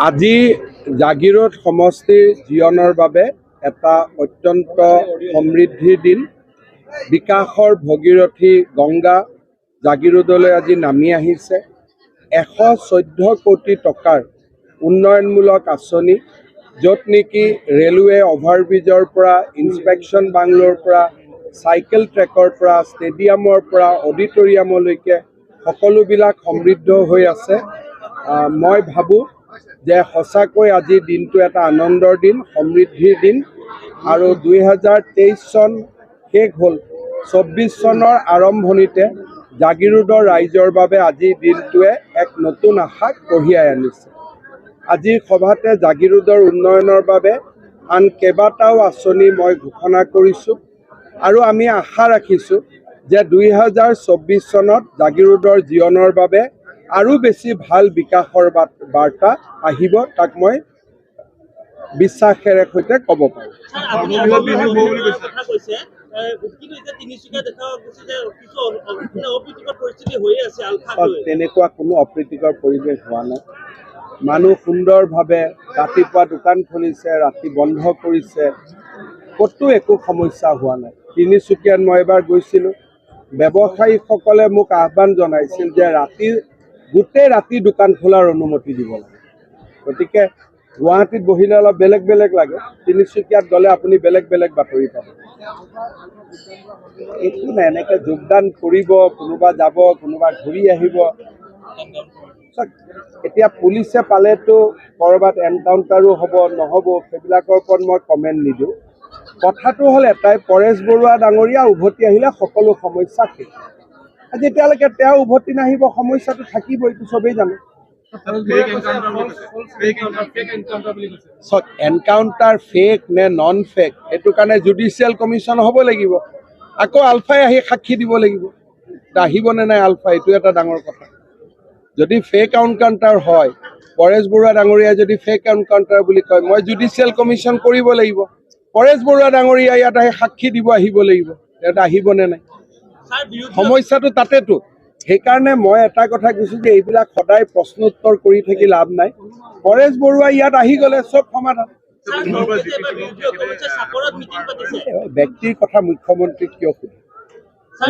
আজি জাগিৰোড সমষ্টিৰ জীৱনৰ বাবে এটা অত্যন্ত সমৃদ্ধিৰ দিন। বিকাশৰ ভগীৰথী গংগা জাগিৰোডলৈ আজি নামি আহিছে। 114 কোটি টকাৰ উন্নয়নমূলক আঁচনি, য'ত নেকি ৰেলৱে অভাৰব্ৰিজৰ পৰা ইনস্পেকশ্যন বাংলোৰ পৰা চাইকেল ট্ৰেকৰ পৰা ষ্টেডিয়ামৰ পৰা অডিটৰিয়ামলৈকে সকলোবিলাক সমৃদ্ধ হৈ আছে। মই ভাবোঁ যে সঁচাকৈ আজিৰ দিনটো এটা আনন্দৰ দিন, সমৃদ্ধিৰ দিন। আৰু 2023 চন শেষ হ'ল, 24 চনৰ আৰম্ভণিতে জাগিৰোডৰ ৰাইজৰ বাবে আজিৰ দিনটোৱে এক নতুন আশা কঢ়িয়াই আনিছে। আজিৰ সভাতে জাগিৰোডৰ উন্নয়নৰ বাবে আন কেইবাটাও আঁচনি মই ঘোষণা কৰিছোঁ আৰু আমি আশা ৰাখিছোঁ যে 2024 চনত জাগিৰোডৰ জীৱনৰ বাবে আৰু বেছি ভাল বিকাশৰ বাৰ্তা আহিব, তাক মই বিশ্বাসেৰে সৈতে ক'ব পাৰোঁ। তেনেকুৱা কোনো অপ্ৰীতিকৰ পৰিৱেশ হোৱা নাই। মানুহ সুন্দৰভাৱে ৰাতিপুৱা দোকান খুলিছে, ৰাতি বন্ধ কৰিছে, ক'তো একো সমস্যা হোৱা নাই। তিনিচুকীয়াত মই এবাৰ গৈছিলোঁ, ব্যৱসায়ীসকলে মোক আহ্বান জনাইছিল যে গোটেই ৰাতি দোকান খোলাৰ অনুমতি দিব লাগে। গতিকে গুৱাহাটীত বহিলে অলপ বেলেগ বেলেগ লাগে, তিনিচুকীয়াত গ'লে আপুনি বেলেগ বেলেগ বাতৰি পাব। একো নাই, এনেকৈ যোগদান কৰিব, কোনোবা যাব, কোনোবা ঘূৰি আহিব। এতিয়া পুলিচে পালেতো ক'ৰবাত এনকাউণ্টাৰো হ'ব নহ'ব, সেইবিলাকৰ ওপৰত মই কমেণ্ট নিদিওঁ। কথাটো হ'ল এটাই, পৰেশ বৰুৱা ডাঙৰীয়া উভতি আহিলে সকলো সমস্যা শেষ। যেতিয়ালৈকে তেওঁ উভতি নাহিব সমস্যাটো থাকিব, এইটো চবেই জানে। এনকাউণ্টাৰ ফেক নে নন ফেক, সেইটো কাৰণে জুডিচিয়েল কমিশ্যন হ'ব লাগিব। আকৌ আলফাই আহি সাক্ষী দিব লাগিব, আহিব নে নাই আলফা, এইটো এটা ডাঙৰ কথা। যদি ফেক এনকাউণ্টাৰ হয়, পৰেশ বৰুৱা ডাঙৰীয়াই যদি ফেক এনকাউণ্টাৰ বুলি কয়, মই জুডিচিয়েল কমিশ্যন কৰিব লাগিব। পৰেশ বৰুৱা ডাঙৰীয়া ইয়াত আহি সাক্ষী দিব আহিব লাগিব, ইয়াত আহিব নে নাই, সমস্যাটো তাতেতো। সেইকাৰণে মই এটা কথা কৈছোঁ যে এইবিলাক সদায় প্ৰশ্ন উত্তৰ কৰি থাকি লাভ নাই। পৰেশ বৰুৱা ইয়াত আহি গ'লে চব সমাধান। ব্যক্তিৰ কথা মুখ্যমন্ত্ৰীক কিয় সুধিব?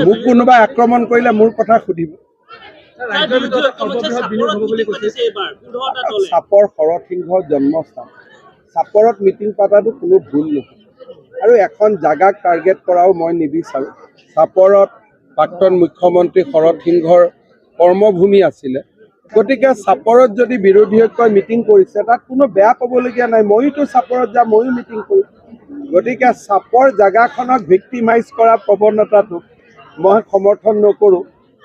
মোক কোনোবাই আক্ৰমণ কৰিলে মোৰ কথা সুধিব। চাপৰ শৰৎসিংহৰ জন্মস্থান, চাপৰত মিটিং পতাটো কোনো ভুল নহয় আৰু এখন জাগাক টাৰ্গেট কৰাও মই নিবিচাৰোঁ। চাপৰত প্ৰাক্তন মুখ্যমন্ত্ৰী শৰৎসিংহৰ কৰ্মভূমি আছিলে, গতিকে চাপৰত যদি বিৰোধী ঐক্যই মিটিং কৰিছে তাত কোনো বেয়া পাবলগীয়া নাই। ময়োতো চাপৰত যাম, ময়ো মিটিং কৰিম। গতিকে চাপৰ জাগাখনক ভিক্টিমাইজ কৰা প্ৰৱণতাটোক মই সমৰ্থন নকৰোঁ।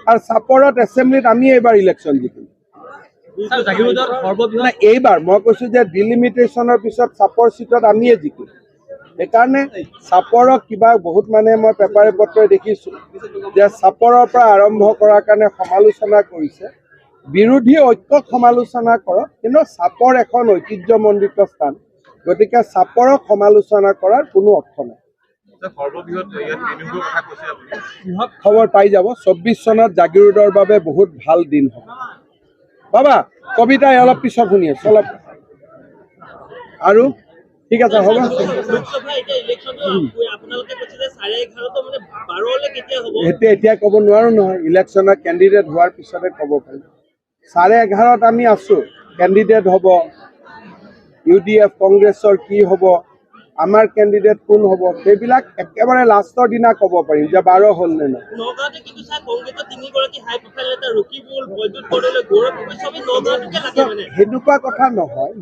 আৰু চাপৰত এছেম্বলিত আমি এইবাৰ ইলেকশ্যন জিকিম। এইবাৰ মই কৈছোঁ যে ডিলিমিটেশ্যনৰ পিছত চাপৰ চিটত আমিয়ে জিকিম। সেইকাৰণে চাপৰক কিবা বহুত মানুহে মই পেপাৰে পত্ৰই দেখিছোঁ যে চাপৰৰ পৰা আৰম্ভ কৰাৰ কাৰণে সমালোচনা কৰিছে। বিৰোধী ঐক্যক সমালোচনা কৰক, কিন্তু চাপৰ এখন ঐতিহ্যমণ্ডিত স্থান, গতিকে চাপৰক সমালোচনা কৰাৰ কোনো অৰ্থ নাই। খবৰ পাই যাব, 24 চনত জাগিৰোডৰ বাবে বহুত ভাল দিন হ'ব। বাবা কবিতাই অলপ পিছত শুনি আছোঁ, অলপ আৰু ঠিক আছে হ'ব। এতিয়া ক'ব নোৱাৰোঁ নহয়, ইলেকশ্যনত কেণ্ডিডেট হোৱাৰ পিছতে ক'ব পাৰিম। 11:30 আমি আছোঁ, কেণ্ডিডেট হ'ব, UDF কংগ্ৰেছৰ কি হ'ব, আমাৰ কেণ্ডিডেট কোন হ'ব, সেইবিলাক একেবাৰে লাষ্টৰ দিনা ক'ব পাৰিম যে 12 হ'ল নে নাই। সেনেকুৱা কথা নহয়,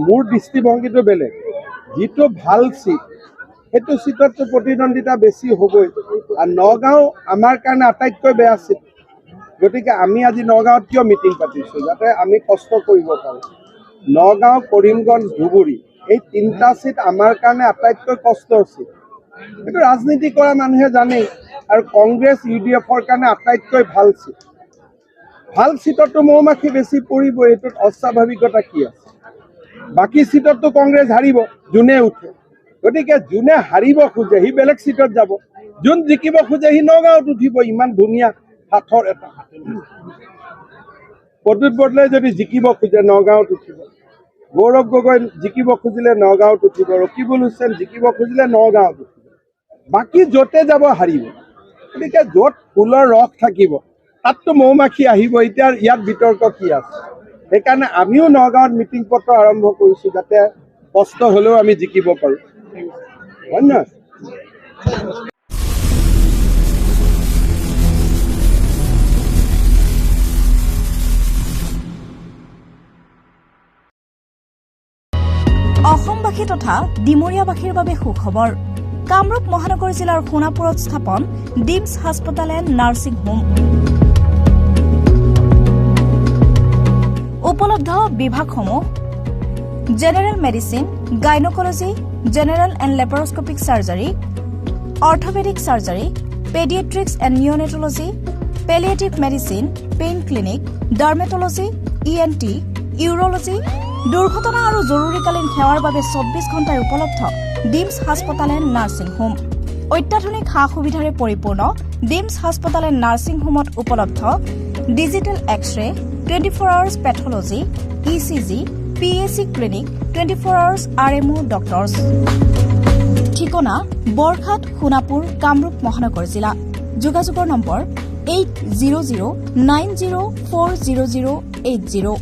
মোৰ দৃষ্টিভংগীটো বেলেগ। যিটো ভাল চিট সেইটো চিটততো প্ৰতিদ্বন্দ্বিতা বেছি হ'বই। আৰু নগাঁও আমাৰ কাৰণে আটাইতকৈ বেয়া চিট, গতিকে আমি আজি নগাঁৱত কিয় মিটিং পাতিছোঁ, যাতে আমি কষ্ট কৰিব পাৰোঁ। নগাঁও, কৰিমগঞ্জ, ধুবুৰী এই 3টা চিট আমাৰ কাৰণে আটাইতকৈ কষ্টৰ চিট, সেইটো ৰাজনীতি কৰা মানুহে জানেই। আৰু কংগ্ৰেছ UDFৰ কাৰণে আটাইতকৈ ভাল চিট। ভাল চিটততো মৌ মাখি বেছি পৰিব, এইটোত অস্বাভাৱিকতা কি আছে? বাকী চিটততো কংগ্ৰেছ হাৰিব যোনে উঠে, গতিকে যোনে হাৰিব খোজে সি বেলেগ চিটত যাব, যোন জিকিব খোজে সি নগাঁৱত উঠিব। ইমান ধুনীয়া সাঁথৰ এটা প্ৰদ্যুৎ বৰদলৈ যদি জিকিব খোজে নগাঁৱত উঠিব, গৌৰৱ গগৈ জিকিব খুজিলে নগাঁৱত উঠিব, ৰকিবুল হুছেইন জিকিব খুজিলে নগাঁৱত উঠিব, বাকী য'তে যাব হাৰিব। গতিকে য'ত ফুলৰ ৰস থাকিব তাততো মৌ মাখি আহিব। এতিয়া ইয়াত বিতৰ্ক কি আছে? সেইকাৰণে আমিও নগাঁৱত মিটিং পত্ৰ আৰম্ভ কৰিছোঁ, যাতে কষ্ট হ'লেও আমি জিকিব পাৰোঁ। ধন্যবাদ। অসমবাসী তথা ডিমৰীয়াবাসীৰ বাবে সুখবৰ। কামৰূপ মহানগৰ জিলাৰ সোণাপুৰত স্থাপন ডিমছ হাস্পতাল এণ্ড নাৰ্ছিং হোম। উপলব্ধ বিভাগসমূহ: general medicine, gynaecology, general and laparoscopic surgery, orthopaedic surgery, paediatrics and neonatology, palliative medicine, pain clinic, dermatology, ENT, urology. দুৰ্ঘটনা আৰু জৰুৰীকালীন সেৱাৰ বাবে 24 ঘণ্টাই উপলব্ধ ডিমছ হাস্পতাল এণ্ড নাৰ্ছিং হোম। অত্যাধুনিক সা সুবিধাৰে পৰিপূৰ্ণ ডিমছ হাস্পতাল এণ্ড নাৰ্ছিং হোমত উপলব্ধ digital x-ray, 24 hours pathology, ECG, PAC clinic, 24 hours RMO doctors. ঠিকনা: বৰঘাট, সোণাপুৰ, কামৰূপ মহানগৰ জিলা। যোগাযোগৰ নম্বৰ 8009040080।